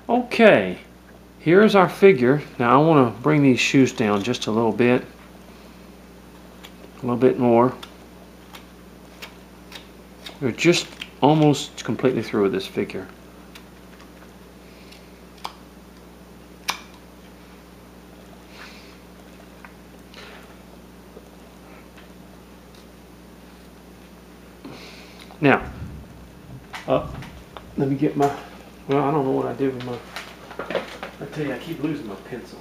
Okay, here's our figure. Now I want to bring these shoes down just a little bit more. We're just almost completely through with this figure. Now, let me get my, well, I don't know what I did with my, I tell you, I keep losing my pencil.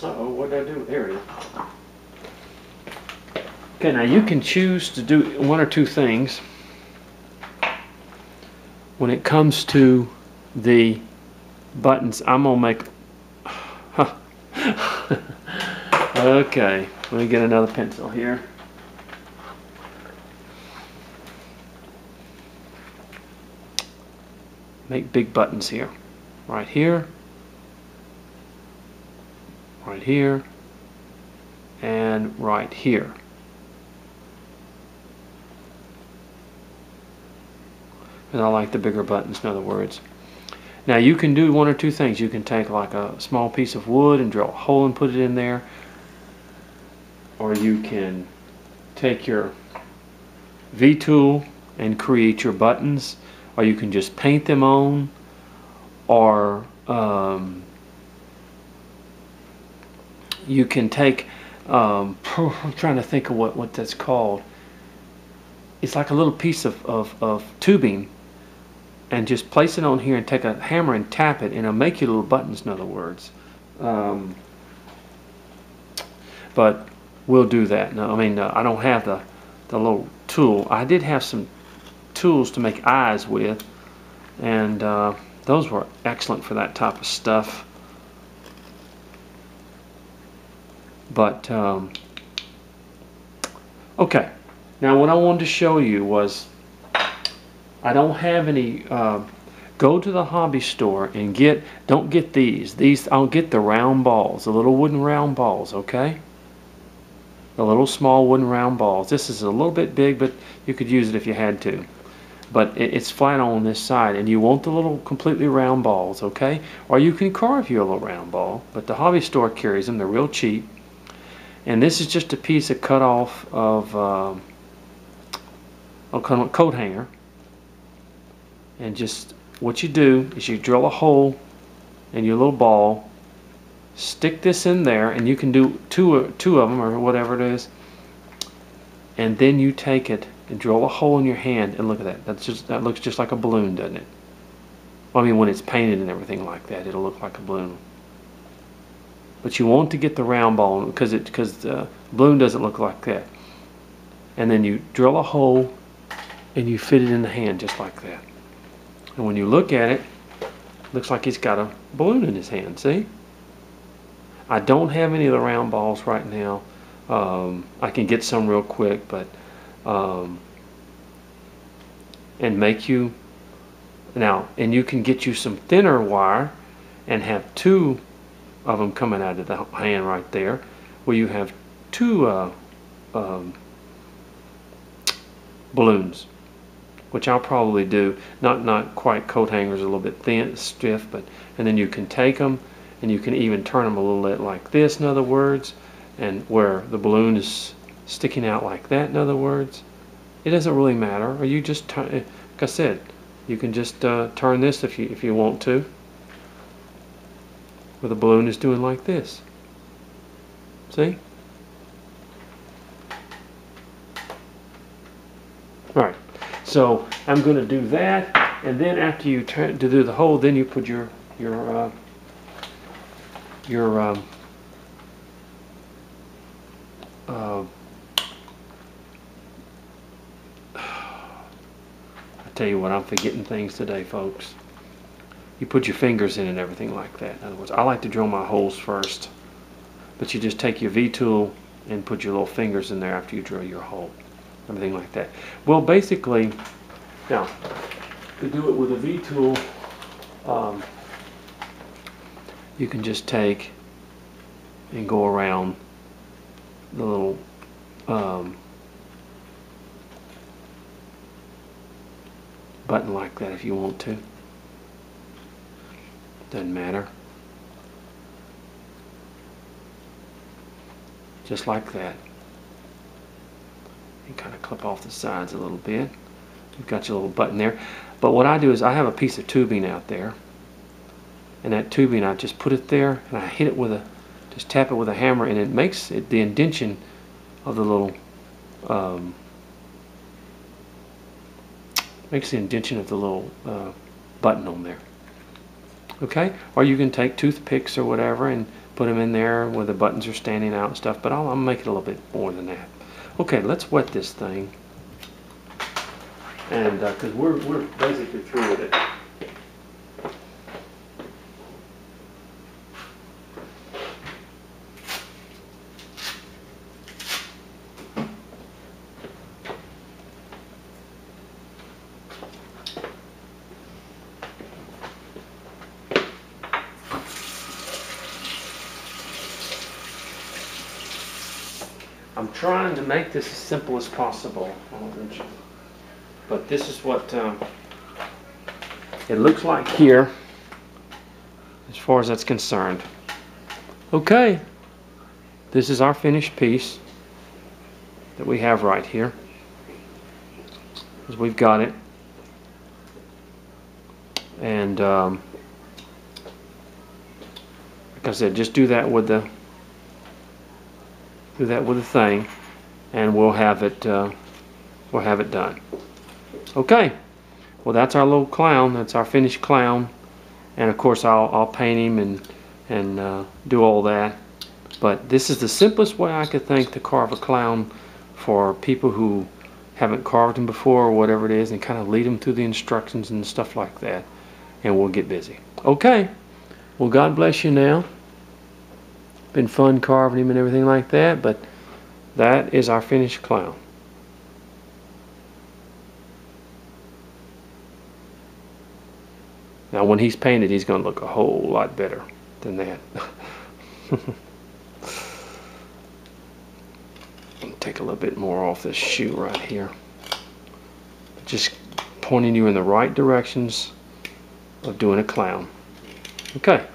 Uh-oh, what did I do? There it is. Okay, now you can choose to do one or two things when it comes to the buttons. I'm gonna make, okay, let me get another pencil here. Make big buttons here. Right here. Right here. And right here. And I like the bigger buttons, in other words. Now you can do one or two things. You can take like a small piece of wood and drill a hole and put it in there. Or you can take your V-tool and create your buttons. Or you can just paint them on. Or you can take, I'm trying to think of what that's called. It's like a little piece of tubing, and just place it on here and take a hammer and tap it, and it'll make you little buttons, in other words. But we'll do that. No, I mean, I don't have the little tool. I did have some tools to make eyes with, and those were excellent for that type of stuff. But okay, now what I wanted to show you was, I don't have any, go to the hobby store and don't get these, I'll get the round balls, the little wooden round balls, okay? The little small wooden round balls. This is a little bit big, but you could use it if you had to. But it's flat on this side, and you want the little completely round balls, okay? Or you can carve you a little round ball, but the hobby store carries them, they're real cheap. And this is just a piece of cut off of a coat hanger. And just what you do is you drill a hole in your little ball, stick this in there, and you can do two of them or whatever it is, and then you take it and drill a hole in your hand, and look at that. That looks just like a balloon, doesn't it? Well, I mean, when it's painted and everything like that, it'll look like a balloon. But you want to get the round ball because the balloon doesn't look like that. And then you drill a hole and you fit it in the hand just like that. And when you look at it, it looks like he's got a balloon in his hand, see? I don't have any of the round balls right now. I can get some real quick, but and make you now, and you can get you some thinner wire and have two of them coming out of the hand right there, where you have two balloons, which I'll probably do. Not quite coat hangers, a little bit thin, stiff, but and then you can take them and you can even turn them a little bit like this, in other words, and where the balloon is sticking out like that, in other words. It doesn't really matter. Or you just turn, like I said, you can just turn this if you want to, where the balloon is doing like this. See? Alright, so I'm going to do that, and then after you turn to do the hole, then you put your I tell you what, I'm forgetting things today, folks. You put your fingers in and everything like that. In other words, I like to drill my holes first, but you just take your V-tool and put your little fingers in there after you drill your hole, everything like that. Well, basically, now to do it with a V-tool, you can just take and go around the little button like that if you want to. Doesn't matter. Just like that. You kind of clip off the sides a little bit. You've got your little button there. But what I do is I have a piece of tubing out there, and that tubing, I just put it there and I hit it with a, just tap it with a hammer, and it makes it the indentation of the little button on there. Okay, or you can take toothpicks or whatever and put them in there where the buttons are standing out and stuff, but I'll make it a little bit more than that. Okay, let's wet this thing, and because we're basically through with it. I'm trying to make this as simple as possible, but this is what it looks like here as far as that's concerned. Okay, this is our finished piece that we have right here, as we've got it, and like I said, just do that with the thing, and we'll have it done. Okay, well, that's our little clown. That's our finished clown, and of course I'll paint him and do all that. But this is the simplest way I could think to carve a clown for people who haven't carved him before or whatever it is, and kind of lead them through the instructions and stuff like that, and we'll get busy. Okay, well, God bless you now. Been fun carving him and everything like that, but that is our finished clown. Now when he's painted, he's going to look a whole lot better than that. Take a little bit more off this shoe right here. Just pointing you in the right directions of doing a clown. Okay.